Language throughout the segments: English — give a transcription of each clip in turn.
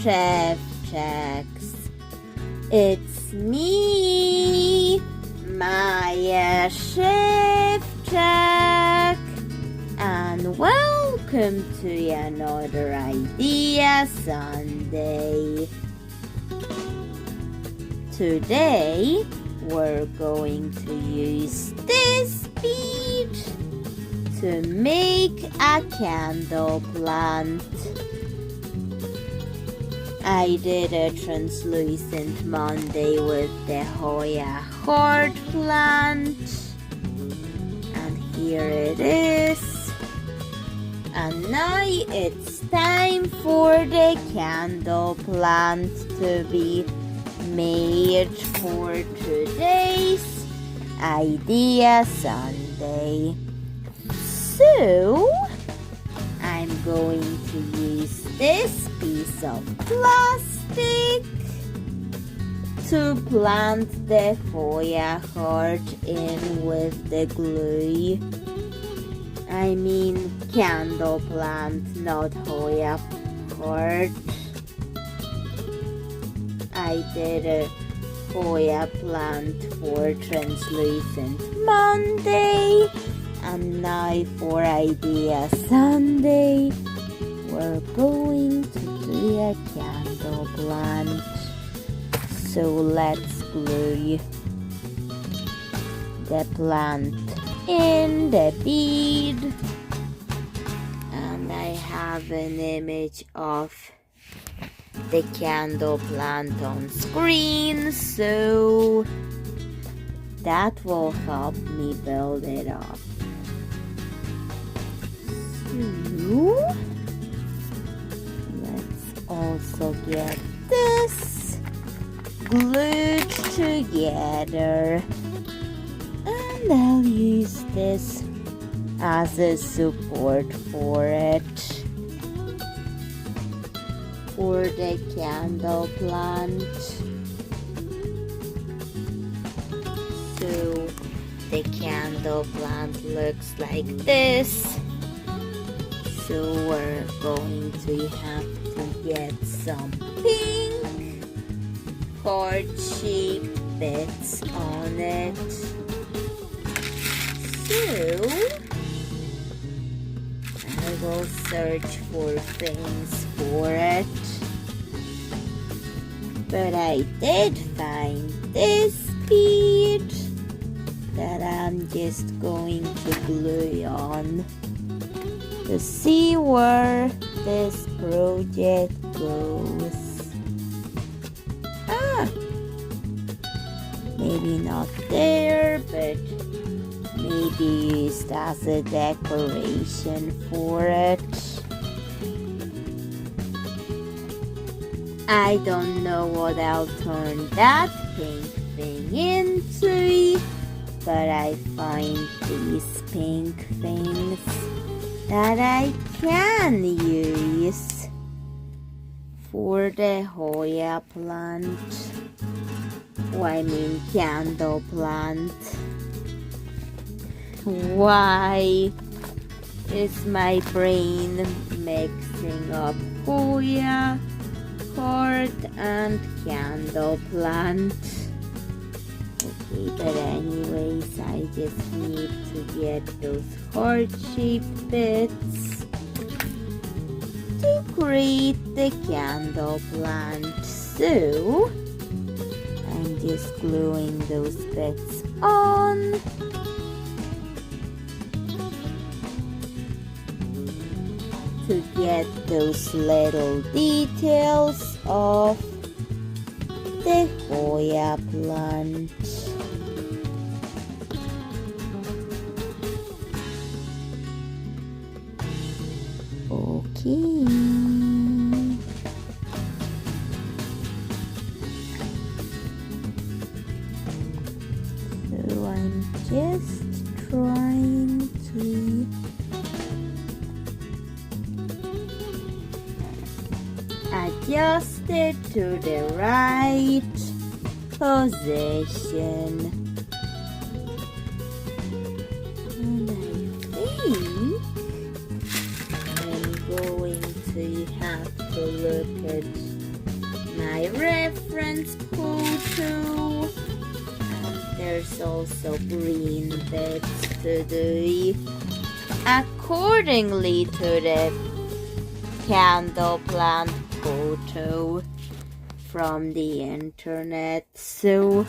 Szewczaks. It's me, Maja Szewczak, and welcome to another Idea Sunday. Today, we're going to use this bead to make a candle plant. I did a translucent Monday with the Hoya heart plant, and here it is. And now it's time for the candle plant to be made for today's Idea Sunday. So, I'm going to use this piece of plastic to plant the Hoya heart in with the glue. I mean candle plant, not Hoya heart. I did a Hoya plant for translucent Monday, and now for Idea Sunday, we're going to do a candle plant. So let's glue the plant in the bead, and I have an image of the candle plant on screen, so that will help me build it up. So let's also get this glued together, and I'll use this as a support for it, for the candle plant. So the candle plant looks like this. So we're going to have to get some pink heart-shaped bits on it. So I will search for things for it. But I did find this bead that I'm just going to glue on to see where this project goes. Maybe not there, but maybe used as a decoration for it. I don't know what I'll turn that pink thing into, but I find these pink things that I can use for the Hoya plant. I mean candle plant. Why is my brain mixing up Hoya heart and candle plant? Okay, but anyways, I just need to get those heart-shaped bits to create the candle plant. So I'm just gluing those bits on. To get those little details of the Hoya plant. Okay. So I'm just trying to adjust it to the right position. And I think I'm going to have to look at my reference photo. And there's also green bits to do accordingly to the candle plant photo from the internet. So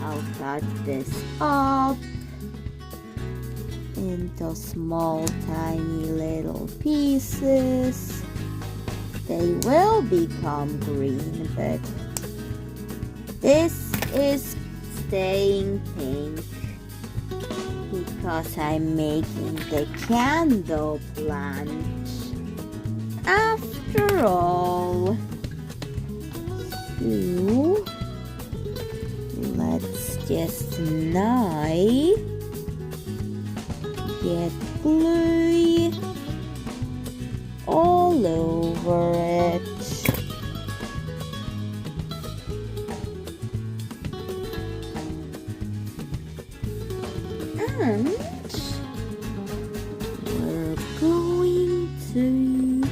I'll cut this up into small tiny little pieces. They will become green, but this is staying pink because I'm making the candle plant after all. So let's just now get glue all over it. And we're going to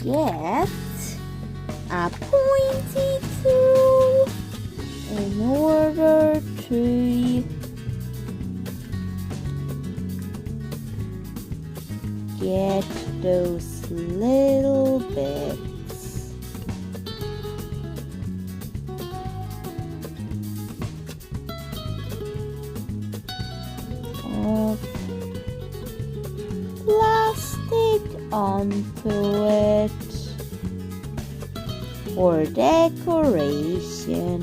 get a pointy tool in order to get those little bits of plastic onto it for decoration.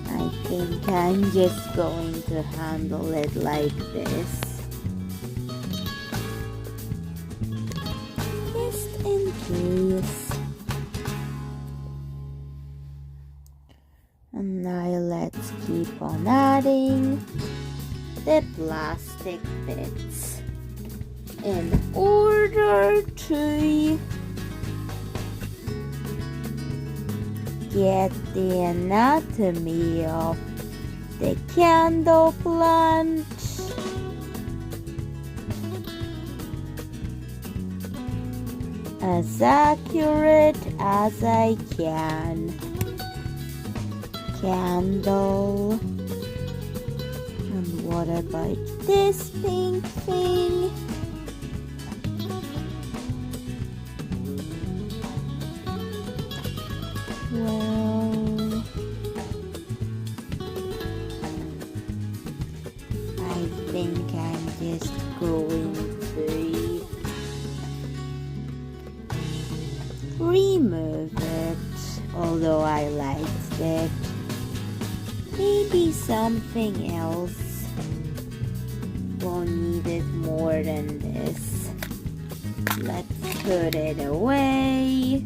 I think I'm just going to handle it like this. Case. And now let's keep on adding the plastic bits in order to get the anatomy of the candle plant as accurate as I can. Candle. And what about this pink thing? Well, I think I'm just going to remove it, although I liked it. Maybe something else will need it more than this. Let's put it away.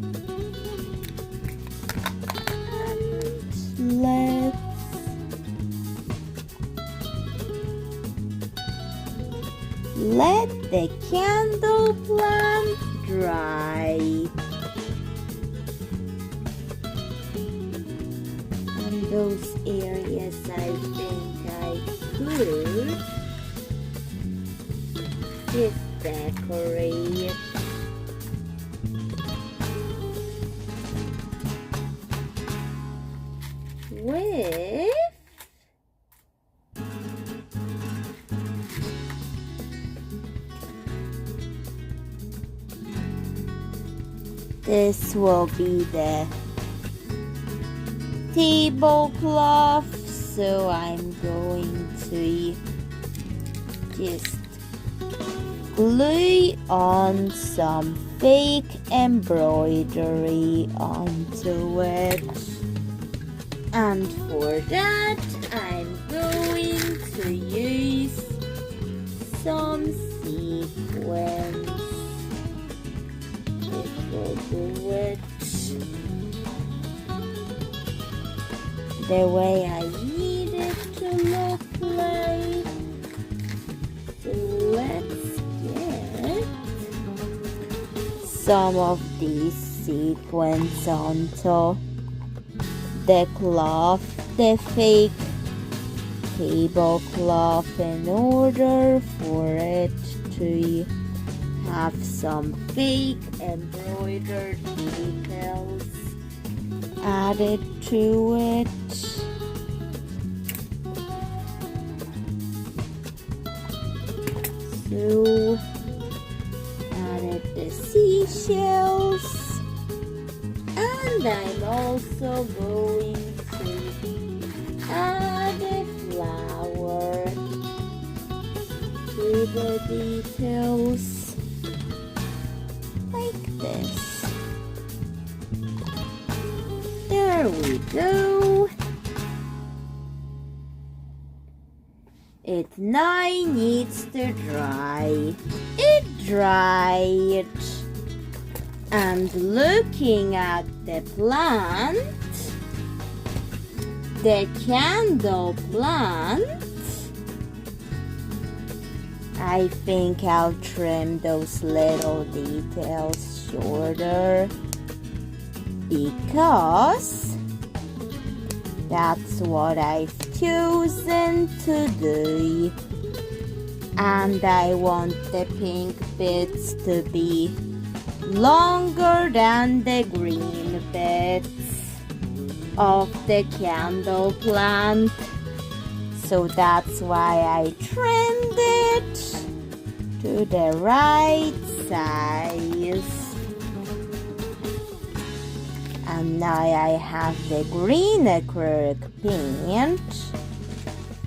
And let's let the candle plant dry. And those areas I think I could just decorate. With this will be the tablecloth, so I'm going to just glue on some fake embroidery onto it. And for that, I'm going to use some sequins. It will do it the way I need it to look like. So let's get some of these sequins onto the cloth, the fake tablecloth, in order for it to have some fake embroidered details added to it. So added the seashells, and I'm also going to add a flower to the details like this. There we go. It now needs to dry. It dried. And looking at the plant, the candle plant, I think I'll trim those little details shorter because that's what I've chosen to do. And I want the pink bits to be longer than the green bits of the candle plant. So that's why I trimmed it to the right size. And now I have the green acrylic paint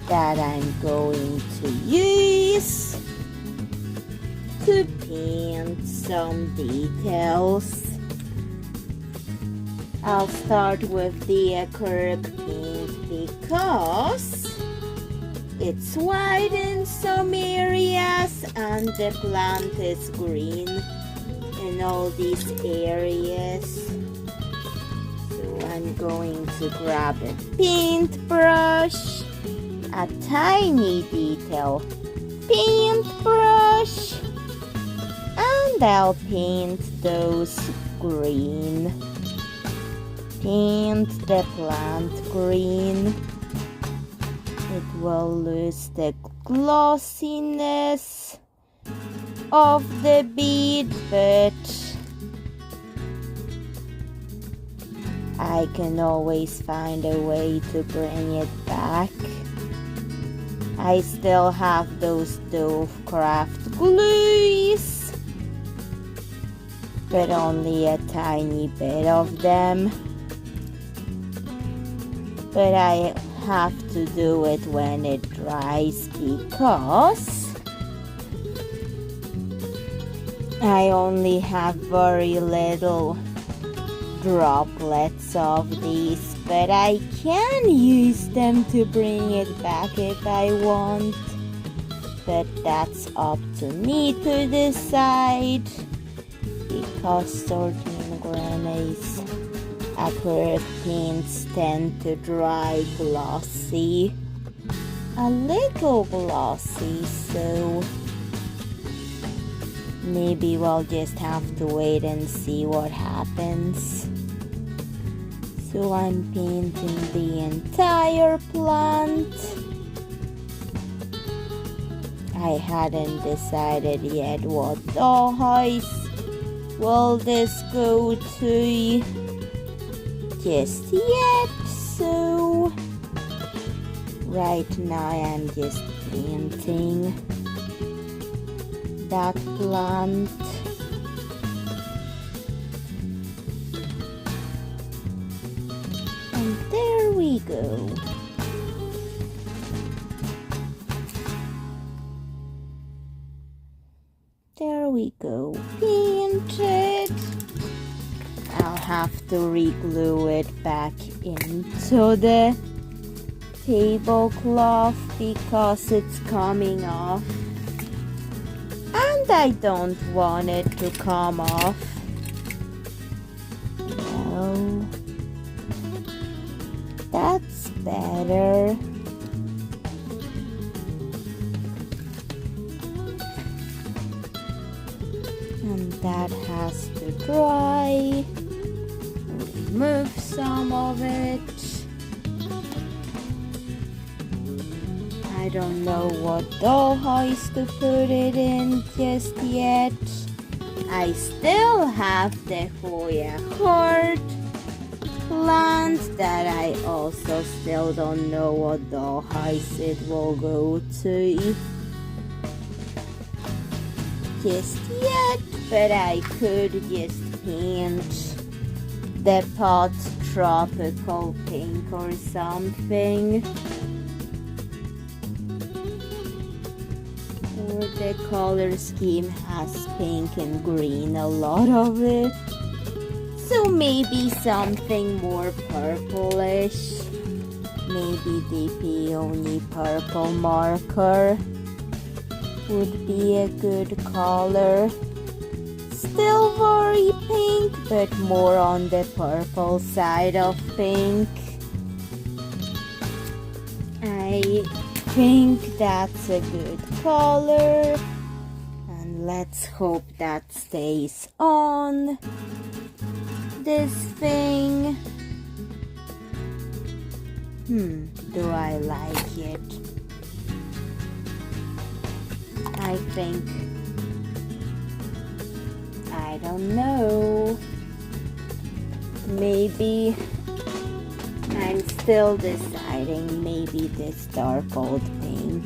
that I'm going to use to paint some details. I'll start with the acrylic paint because it's white in some areas and the plant is green in all these areas. So I'm going to grab a paintbrush, a tiny detail paintbrush, and I'll paint those green. Paint the plant green. It will lose the glossiness of the bead, but I can always find a way to bring it back. I still have those Dove Craft glues, but only a tiny bit of them. But I have to do it when it dries because I only have very little droplets of these, but I can use them to bring it back if I want. But that's up to me to decide because 13 grannies acrylic paints tend to dry glossy, a little glossy, so maybe we'll just have to wait and see what happens. So I'm painting the entire plant. I hadn't decided yet what dollhouse will this go to just yet, so right now I'm just painting that plant. And there we go. There we go, painted. I'll have to re-glue it back into the tablecloth because it's coming off. And I don't want it to come off. No. That's better. And that has to dry. Remove some of it. I don't know what dollhouse to put it in just yet. I still have the Hoya heart plant that I also still don't know what the height it will go to just yet, but I could just paint the pot tropical pink or something. Or the color scheme has pink and green, a lot of it. So maybe something more purplish. Maybe the peony purple marker would be a good color. Still very pink, but more on the purple side of pink. I think that's a good color. And let's hope that stays on this thing. Do I like it? I think, I don't know. Maybe I'm still deciding. Maybe this dark gold pink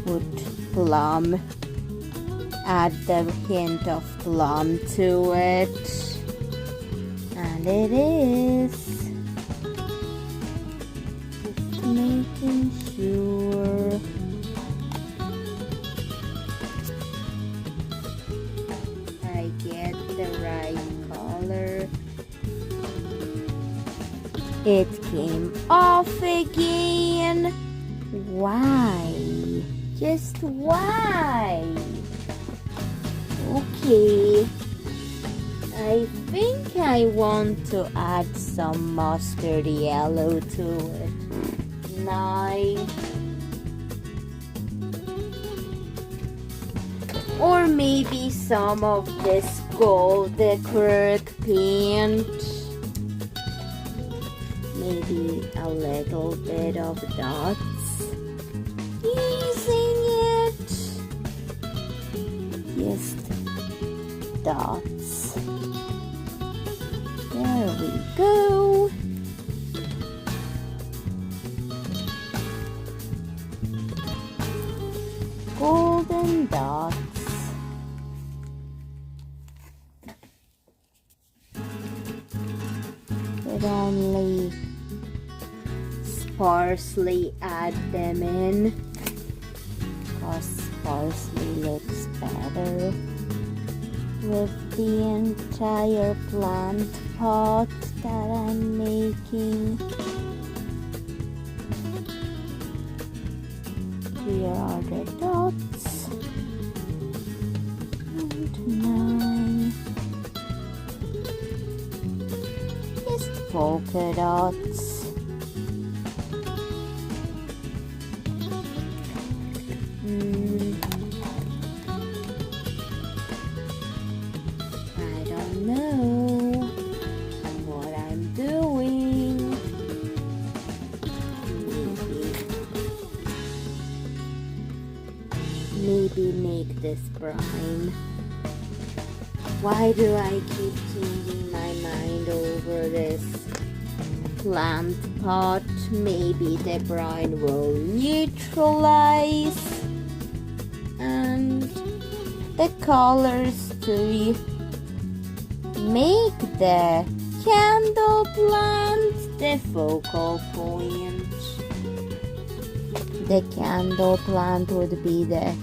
would plum, add the hint of plum to it. And it is. Just making sure. I get the right color. It came off again. Why? Just why? Okay. I think I want to add some mustard yellow to it. Nice. Or maybe some of this gold acrylic paint. Maybe a little bit of dots. Using it. Just dots. There we go. Golden dots. But only sparsely add them in, because sparsely looks better with the entire plant pot that I'm making. Here are the dots. And 9. Just polka dots. I don't know what I'm doing. Maybe make this brown. Why do I keep changing my mind over this plant pot? Maybe the brown will neutralize and the colors to make the candle plant the focal point. The candle plant would be the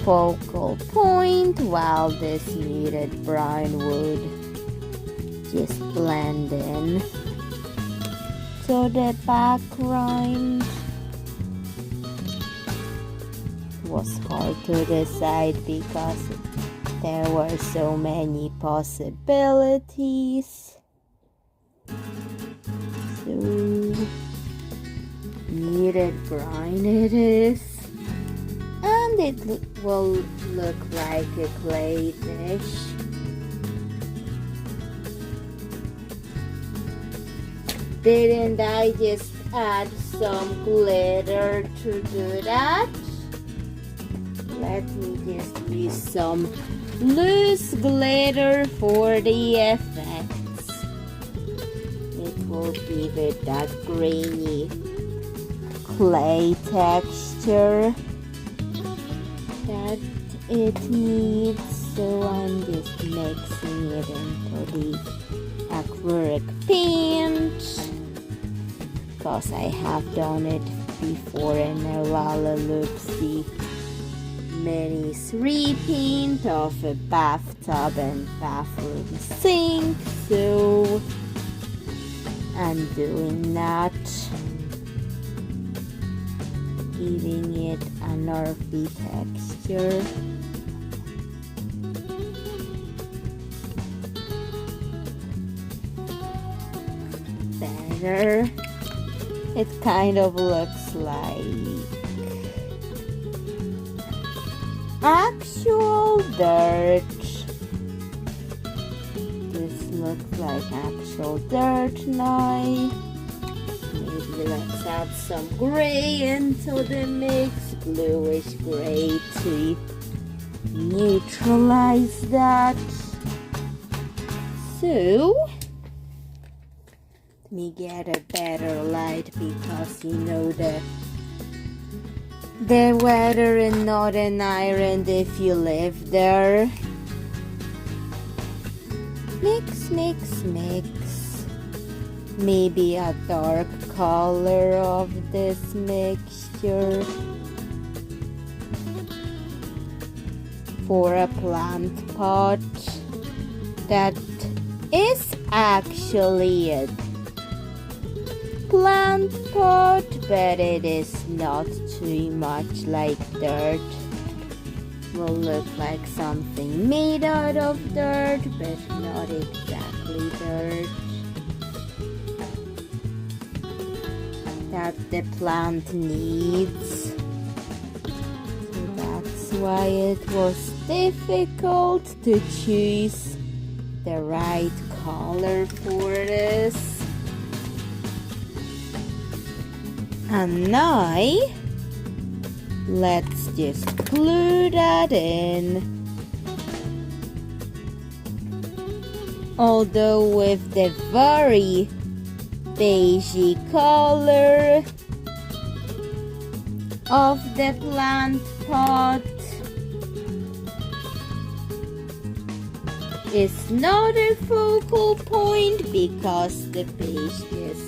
focal point, while this muted brown would just blend in to the background. It was hard to decide because there were so many possibilities. So muted brown it is. And it will look like a clay dish. Didn't I just add some glitter to do that? Let me just use some loose glitter for the effects. It will give it that grainy clay texture that it needs. So I'm just mixing it into the acrylic paint, because I have done it before in a Lala Loopsy mini repaint of a bathtub and bathroom sink. So I'm doing that, giving it an earthy texture. Better. It kind of looks like actual dirt. This looks like actual dirt now. Maybe let's add some gray into the mix, bluish gray, to neutralize that. So let me get a better light, because you know the weather in Northern Ireland, if you live there. Mix, mix, mix. Maybe a dark color of this mixture for a plant pot that is actually a plant pot, but it is not too much like dirt. Will look like something made out of dirt, but not exactly dirt. That the plant needs. So that's why it was difficult to choose the right color for this. And now let's just glue that in. Although with the very beigey color of the plant pot is not a focal point, because the beige just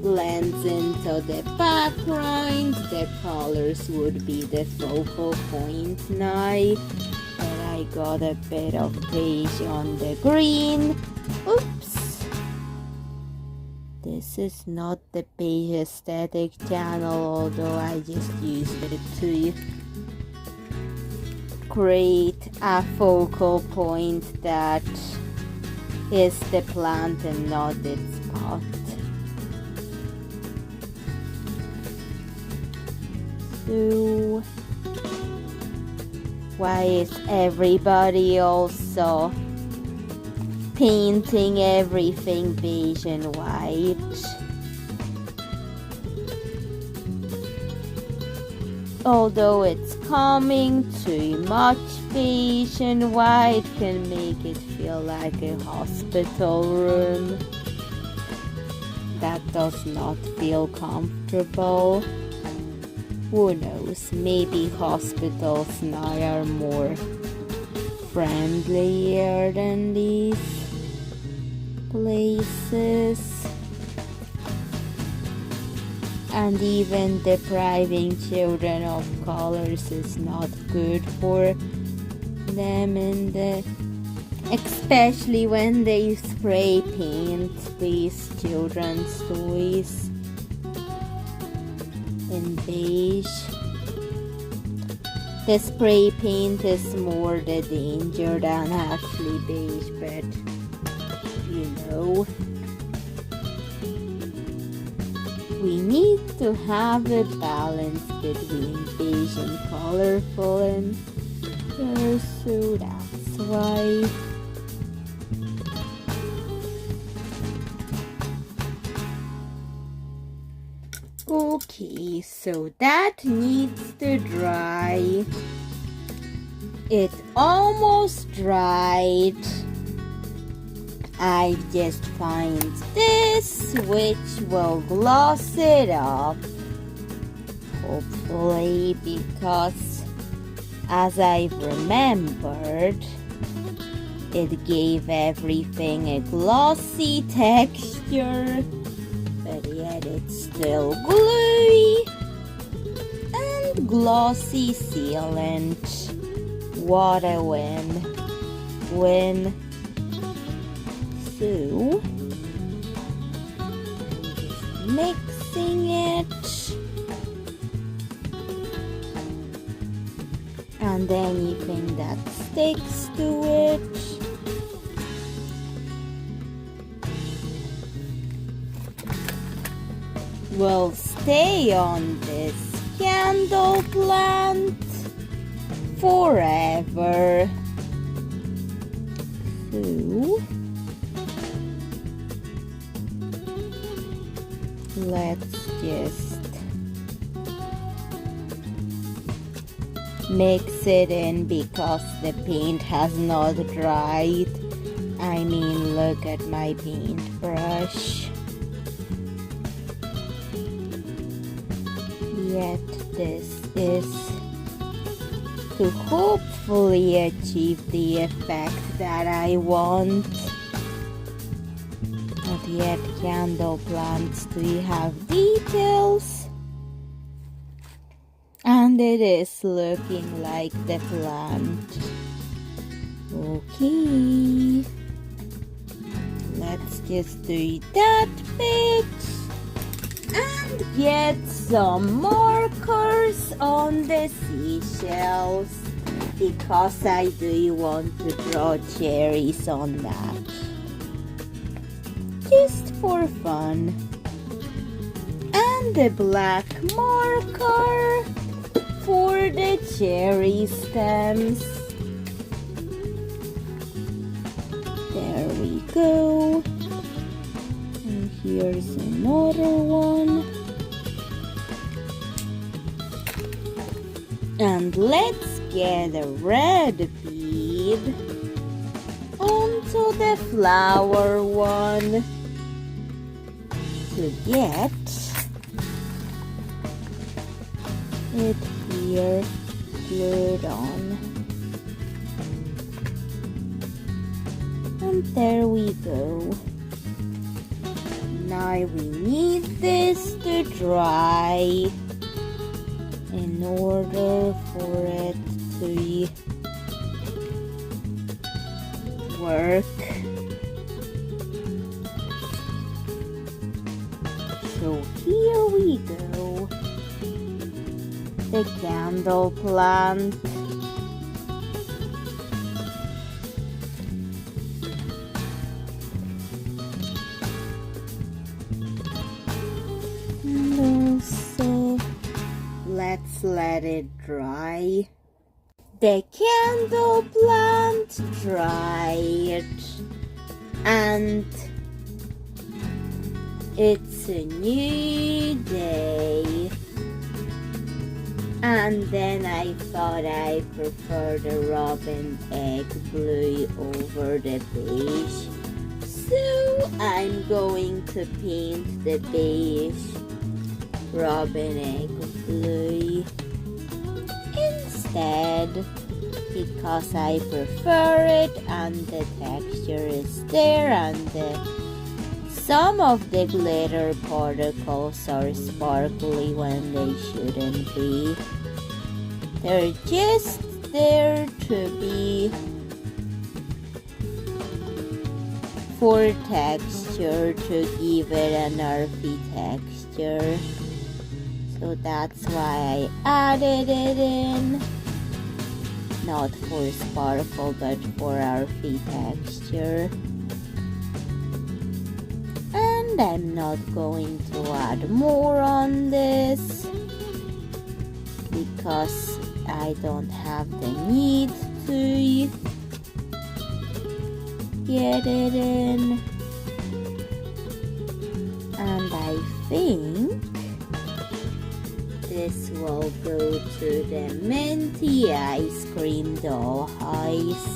blends into the background. The colors would be the focal point now. But I got a bit of beige on the green. Oops. This is not the beige aesthetic channel, although I just used it to create a focal point that is the plant and not its pot. So why is everybody also painting everything beige and white? Although it's coming, too much beige and white can make it feel like a hospital room. That does not feel comfortable. Who knows, maybe hospitals now are more friendlier than these places. And even depriving children of colors is not good for them, especially when they spray paint these children's toys in beige. The spray paint is more the danger than actually beige, but you know, we need to have a balance between beige and colorful in here, so that's why. Okay, so that needs to dry. It almost dried. I just find this which will gloss it up. Hopefully, because as I've remembered, it gave everything a glossy texture, but yet it's still gluey and glossy sealant. What a win. So, I'm just mixing it. And anything that sticks to it. Will stay on this candle plant forever. So, let's just mix it in because the paint has not dried. I mean, look at my paintbrush. Yet this is to hopefully achieve the effect that I want. But yet candle plants do have details. And it is looking like the plant. Okay. Let's just do that bit. And get some markers on the seashells because I do want to draw cherries on that. Just for fun. And the black marker for the cherry stems. There we go. And here's another one. And let's get a red bead onto the flower one to get it here glued on. And there we go. Now we need this to dry in order for it to work. So here we go. The candle plant. And also, let's let it dry. The candle plant dried, and it's a new day. And then I thought I prefer the robin egg blue over the beige. So I'm going to paint the beige robin egg blue instead because I prefer it and the texture is there and some of the glitter particles are sparkly when they shouldn't be. They're just there to be for texture, to give it an earthy texture. So that's why I added it in. Not for sparkle, but for earthy texture. And I'm not going to add more on this because I don't have the need to get it in. And I think this will go to the minty ice cream dollhouse.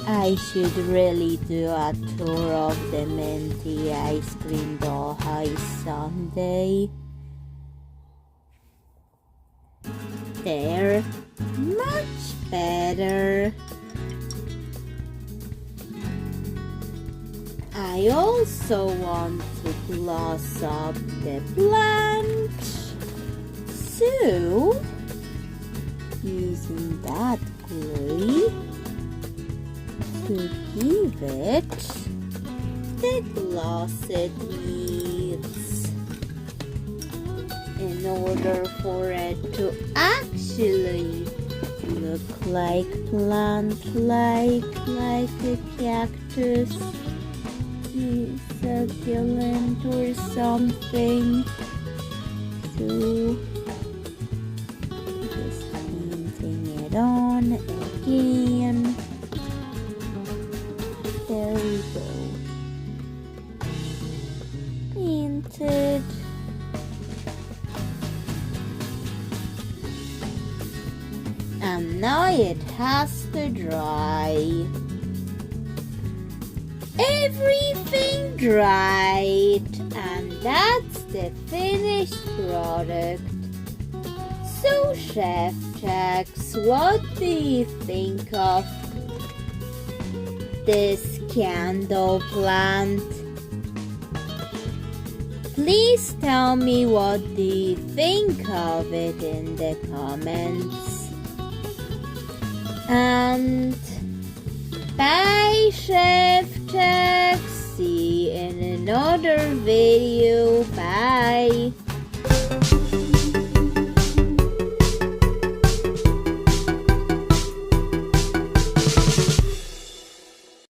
I should really do a tour of the minty ice cream dollhouse someday. They're much better. I also want to gloss up the blanks, so using that glue to give it the gloss it needs in order for it to actually look like plant-like, like a cactus, succulent or something. So just painting it on again. There we go. Painted. And now it has to dry. Everything dried, and that's the finished product. So, Chef Jax, what do you think of this candle plant? Please tell me what do you think of it in the comments. And bye, Chef Jax. See you in another video. Bye.